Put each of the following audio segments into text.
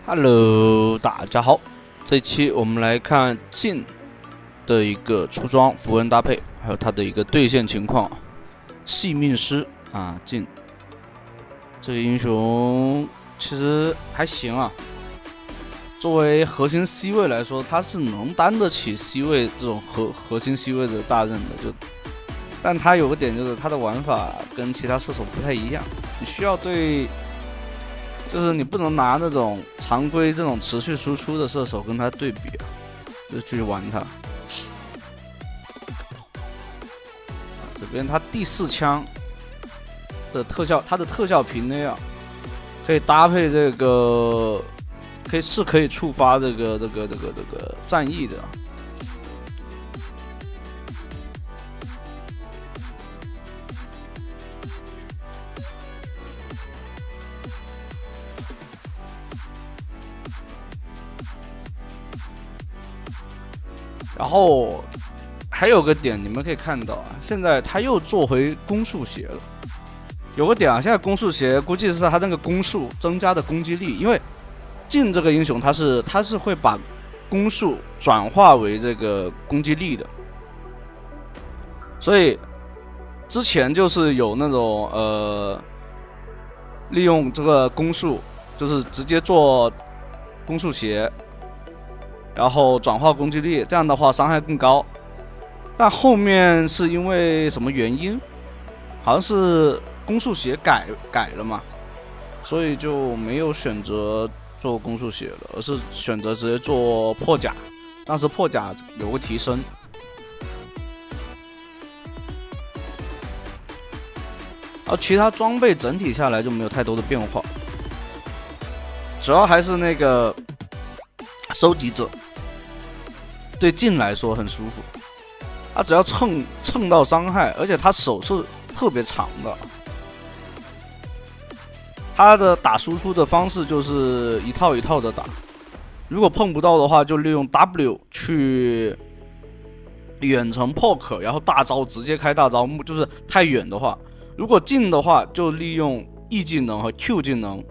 Hello，大家好。这一期我们来看晋的一个出装符文搭配，还有它的一个兑现情况。细命师啊，晋这个英雄其实还行啊。作为核心 C 位来说，他是能担得起 C 位这种核心 C 位的大任的。但他有个点就是他的玩法跟其他射手不太一样，你需要对。就是你不能拿那种常规这种持续输出的射手跟他对比啊，就去玩他。这边他第4枪的特效，他的特效平 A 啊，可以搭配这个，可以触发这个战役的。然后还有个点，你们可以看到啊，现在他又做回攻速鞋了。有个点啊，现在攻速鞋估计是他那个攻速增加的攻击力，因为晋这个英雄他是会把攻速转化为这个攻击力的，所以之前就是有那种利用这个攻速，就是直接做攻速鞋。然后转化攻击力，这样的话伤害更高。但后面是因为什么原因？好像是攻速鞋改了嘛，所以就没有选择做攻速鞋了，而是选择直接做破甲。当时破甲有个提升。而其他装备整体下来就没有太多的变化，主要还是那个收集者。对晋来说很舒服，他只要蹭到伤害，而且他手是特别长的。他的打输出的方式就是一套一套的打，如果碰不到的话，就利用 W 去远程 poke， 然后大招直接开大招，就是太远的话。如果近的话，就利用 E 技能和 Q 技能。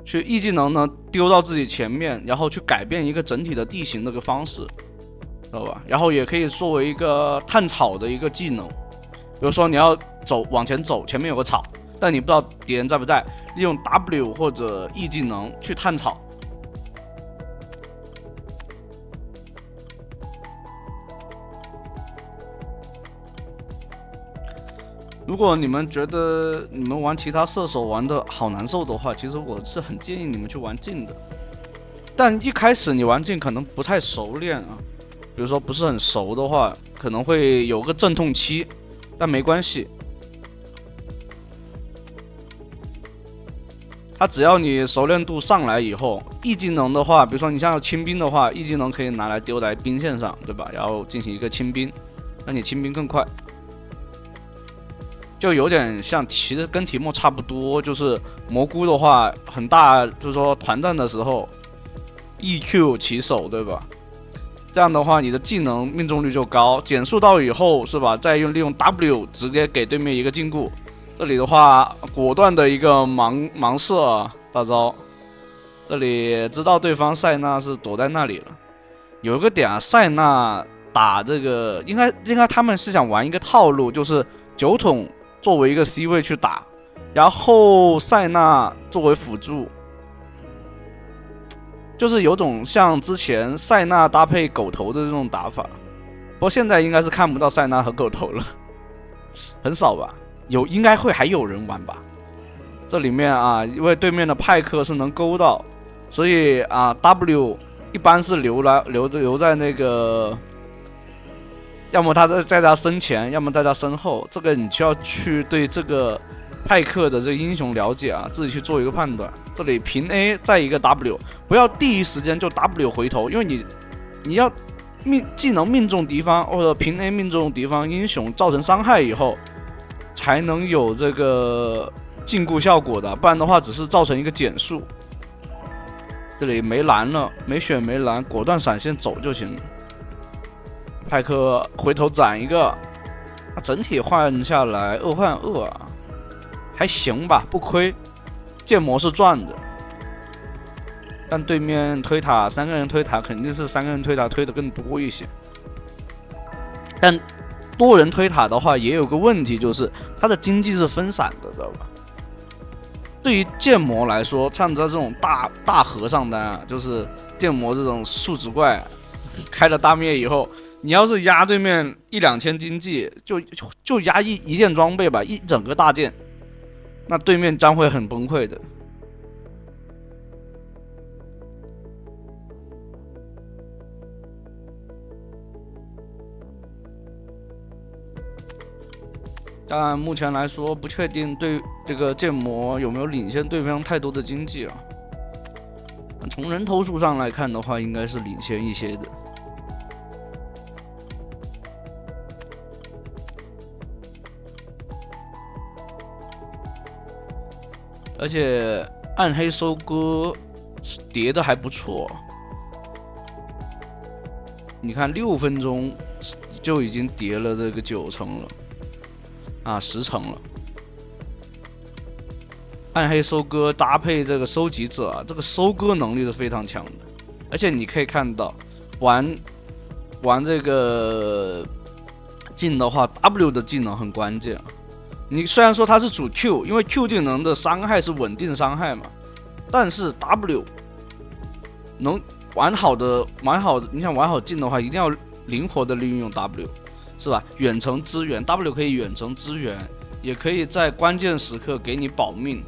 去 E 技能呢丢到自己前面，然后去改变一个整体的地形的个方式，知道吧？然后也可以作为一个探草的一个技能，比如说你要往前走，前面有个草，但你不知道敌人在不在，利用 W 或者 E 技能去探草。如果你们觉得你们玩其他射手玩的好难受的话，其实我是很建议你们去玩晋的。但一开始你玩晋可能不太熟练啊，比如说不是很熟的话，可能会有个阵痛期，但没关系。它只要你熟练度上来以后，E 技能的话，比如说你像要清兵的话，E 技能可以拿来丢在兵线上，对吧？然后进行一个清兵，让你清兵更快。就有点像，其实跟题目差不多，就是蘑菇的话很大，就是说团战的时候 EQ 起手，对吧？这样的话你的技能命中率就高，减速到以后是吧？再利用 W 直接给对面一个禁锢。这里的话果断的一个盲射大招，这里知道对方塞纳是躲在那里了。有一个点啊，塞纳打这个应该他们是想玩一个套路，就是9桶作为一个 C 位去打，然后塞纳作为辅助，就是有种像之前塞纳搭配狗头的这种打法。不过现在应该是看不到塞纳和狗头了，很少吧？应该会还有人玩吧？这里面啊，因为对面的派克是能勾到，所以啊 W 一般是留在那个。要么他在他身前，要么在他身后，这个你需要去对这个派克的这个英雄了解啊，自己去做一个判断。这里平 A 再一个 W， 不要第一时间就 W 回头，因为你要技能命中敌方或者平 A 命中敌方英雄造成伤害以后，才能有这个禁锢效果的，不然的话只是造成一个减速。这里没蓝了，没血没蓝，果断闪现走就行了。派克回头斩一个，整体换下来2换2啊，还行吧，不亏。建模是赚的。但对面推塔3个人推塔肯定是3个人推塔推的更多一些。但多人推塔的话，也有个问题，就是它的经济是分散的，知道吧？对于剑魔来说，像他这种大和尚单啊，就是剑魔这种数值怪，开了大灭以后，你要是压对面1、2千经济，就压一件装备吧，一整个大件，那对面将会很崩溃的。当然，目前来说不确定对这个剑魔有没有领先对方太多的经济啊。从人头数上来看的话，应该是领先一些的。而且暗黑收割叠的还不错，你看6分钟就已经叠了这个9层了。10层了。暗黑收割搭配这个收集者啊，这个收割能力是非常强的。而且你可以看到，玩这个镜的话 ，W 的技能很关键。你虽然说它是主 Q， 因为 Q 技能的伤害是稳定伤害嘛，但是 W 能玩好的，你想玩好镜的话，一定要灵活的利用 W。是吧？远程支援 ，W 可以远程支援，也可以在关键时刻给你保命，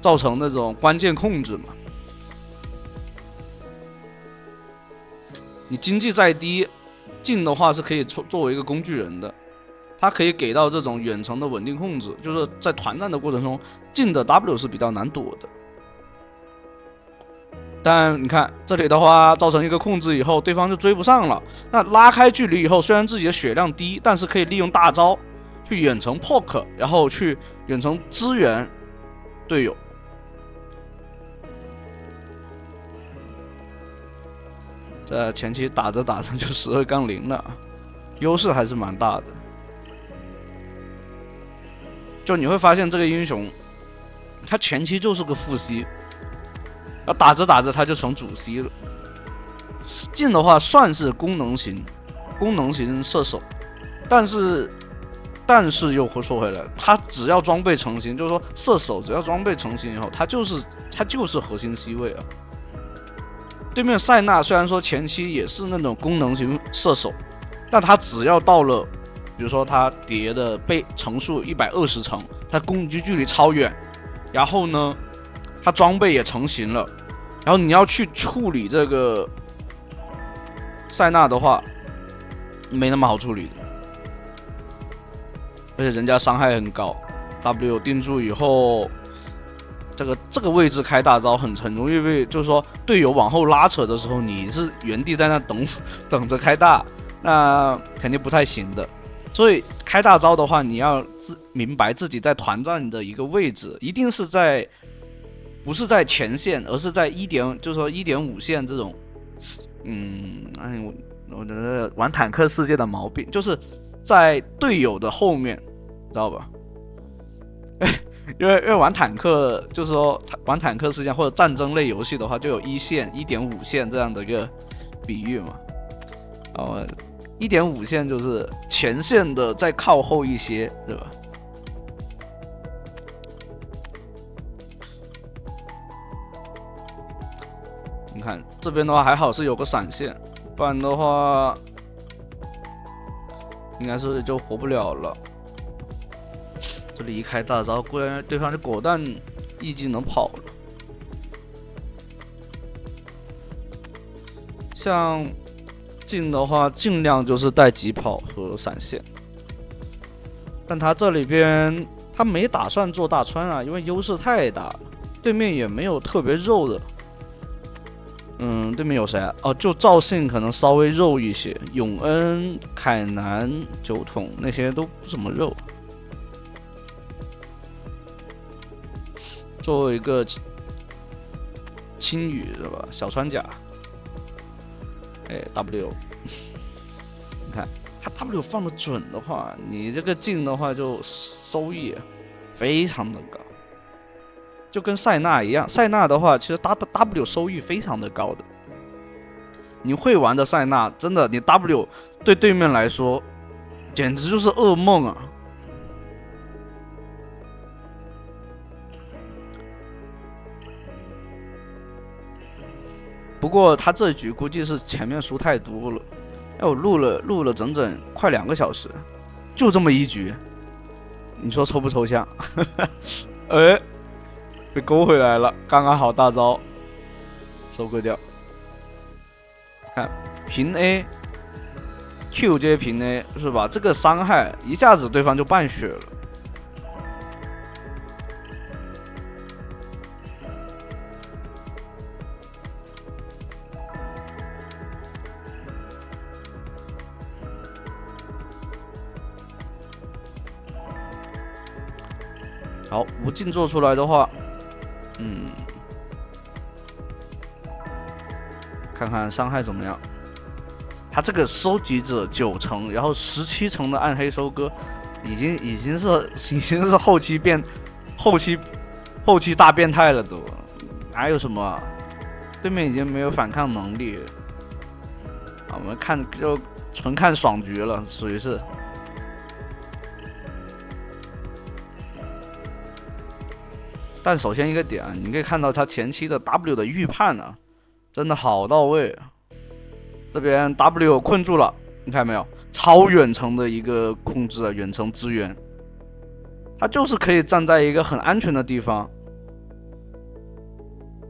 造成那种关键控制嘛。你经济再低，镜的话是可以作为一个工具人的，它可以给到这种远程的稳定控制，就是在团战的过程中，镜的 W 是比较难躲的。但你看这里的话，造成一个控制以后，对方就追不上了。那拉开距离以后，虽然自己的血量低，但是可以利用大招去远程 poke， 然后去远程支援队友。在前期打着打着就12-0了，优势还是蛮大的。就你会发现这个英雄，他前期就是个副 C。要打着打着他就成主 C 了。镜的话算是功能型射手，但是又说回来，他只要装备成型，就是说射手只要装备成型以后，他就是核心 C 位啊。对面塞纳虽然说前期也是那种功能型射手，但他只要到了，比如说他叠的被层数120层，他攻击距离超远，然后呢，他装备也成型了，然后你要去处理这个塞纳的话，没那么好处理的，而且人家伤害很高 ，W 定住以后，这个位置开大招很容易被，就是说队友往后拉扯的时候，你是原地在那等着开大，那肯定不太行的。所以开大招的话，你要明白自己在团战的一个位置，一定是在。不是在前线，而是在就是说1.5线这种，我的玩坦克世界的毛病，就是在队友的后面，知道吧？因为玩坦克，就是说玩坦克世界或者战争类游戏的话，就有1线、1.5线这样的一个比喻嘛。1.5线就是前线的再靠后一些，对吧？你看这边的话还好是有个闪现，不然的话应该是就活不了了。这里一开大招，果然对方就果断一技能跑了。像镜的话，尽量就是带疾跑和闪现，但他这里边他没打算做大穿啊，因为优势太大了，对面也没有特别肉的。对面有谁啊？哦，就赵信可能稍微肉一些，永恩、凯南、酒桶那些都不怎么肉。作为一个青羽是吧？小穿甲，W， 你看他 W 放的准的话，你这个镜的话就收益非常的高。就跟塞纳一样，塞纳的话，其实 W 收益非常的高的。你会玩的塞纳，真的，你 W 对对面来说，简直就是噩梦啊！不过他这局估计是前面输太多了，哎，我录了整整快2个小时，就这么一局，你说抽不抽象？哎，被勾回来了，刚刚好大招收割掉。看平 A，Q 接平 A 是吧？这个伤害一下子对方就半血了。好，无尽做出来的话，看看伤害怎么样。他这个收集者9成，然后17成的暗黑收割，已经是后期大变态了都，哪有什么啊？对面已经没有反抗能力了啊，我们看就纯看爽局了，属于是。但首先一个点，你可以看到他前期的 W 的预判啊，真的好到位。这边 W 困住了，你看没有？超远程的一个控制啊，远程支援，他就是可以站在一个很安全的地方。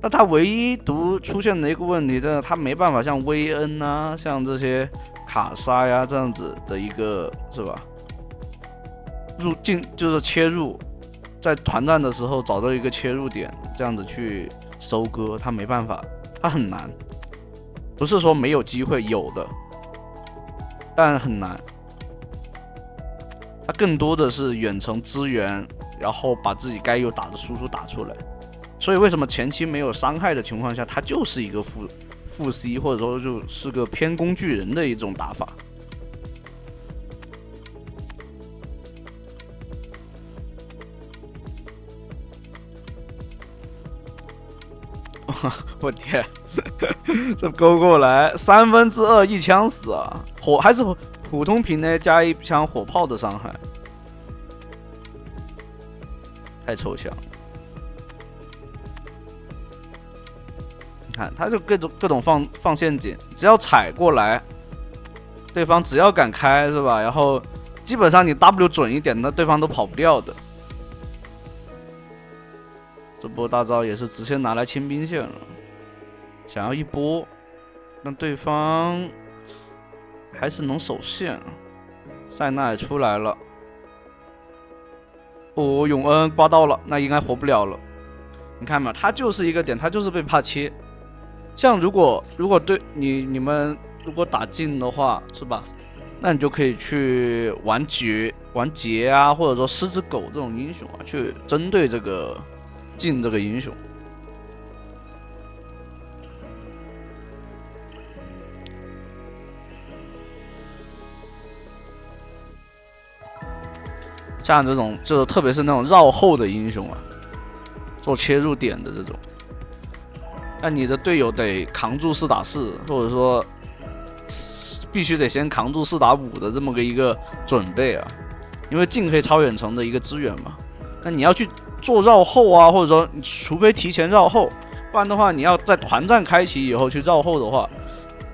那他唯独出现的一个问题，真的他没办法像薇恩啊，像这些卡莎呀这样子的一个是吧？入境就是切入。在团战的时候找到一个切入点，这样子去收割，他没办法，他很难。不是说没有机会，有的，但很难。他更多的是远程支援，然后把自己该有打的输出打出来。所以为什么前期没有伤害的情况下，他就是一个负 C， 或者说就是个偏工具人的一种打法。我天，这勾过来2/3一枪死啊！还是普通平 A 加1枪火炮的伤害，太抽象。你看，他就各种放陷阱，只要踩过来，对方只要敢开是吧？然后基本上你 W 准一点，那对方都跑不掉的。这波大招也是直接拿来清兵线了，想要一波，但对方还是能守线。塞纳也出来了，哦，永恩刮到了，那应该活不了了。你看嘛，他就是一个点，他就是被怕切。像如果对你们如果打近的话，是吧？那你就可以去玩劫啊，或者说狮子狗这种英雄啊，去针对这个。进这个英雄，像这种就是特别是那种绕后的英雄啊，做切入点的这种，那你的队友得扛住4打4，或者说必须得先扛住4打5的这么一个准备啊，因为进可以超远程的一个支援嘛，那你要去。做绕后啊，或者说你除非提前绕后，不然的话，你要在团战开启以后去绕后的话，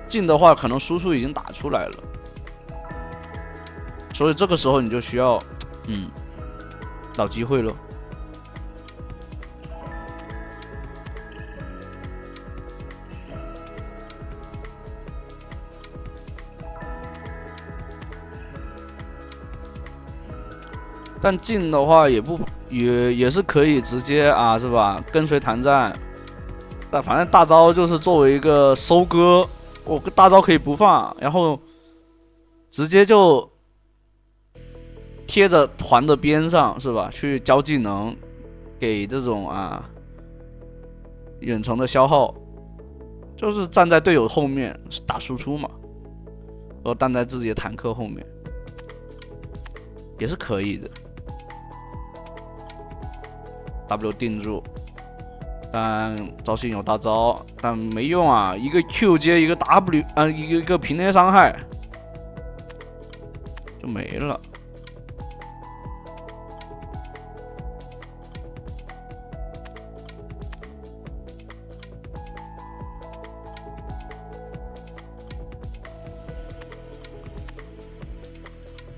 进的话可能输出已经打出来了，所以这个时候你就需要，找机会了。但进的话也是可以直接啊，是吧？跟随团战，但反正大招就是作为一个收割，我大招可以不放，然后直接就贴着团的边上，是吧？去交技能，给这种啊远程的消耗，就是站在队友后面打输出嘛，然后站在自己的坦克后面，也是可以的。W 定住，但赵信有大招，但没用啊，一个 Q 接一个 W， 一个平 A 伤害就没了。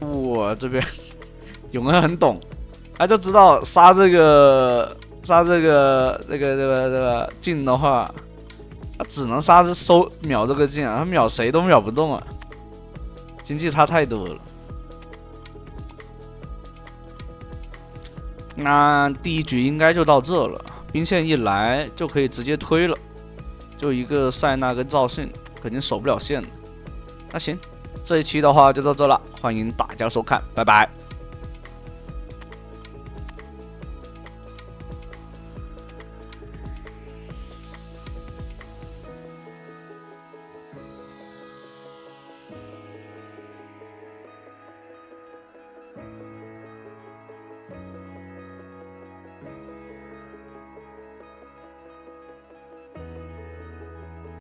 我这边永恩很懂，他就知道杀这个镜的话，他只能杀秒这个镜啊，他秒谁都秒不动啊，经济差太多了。那第一局应该就到这了，兵线一来就可以直接推了，就一个塞纳跟赵信肯定守不了线的。那行。这一期的话就到这了，欢迎大家收看，拜拜。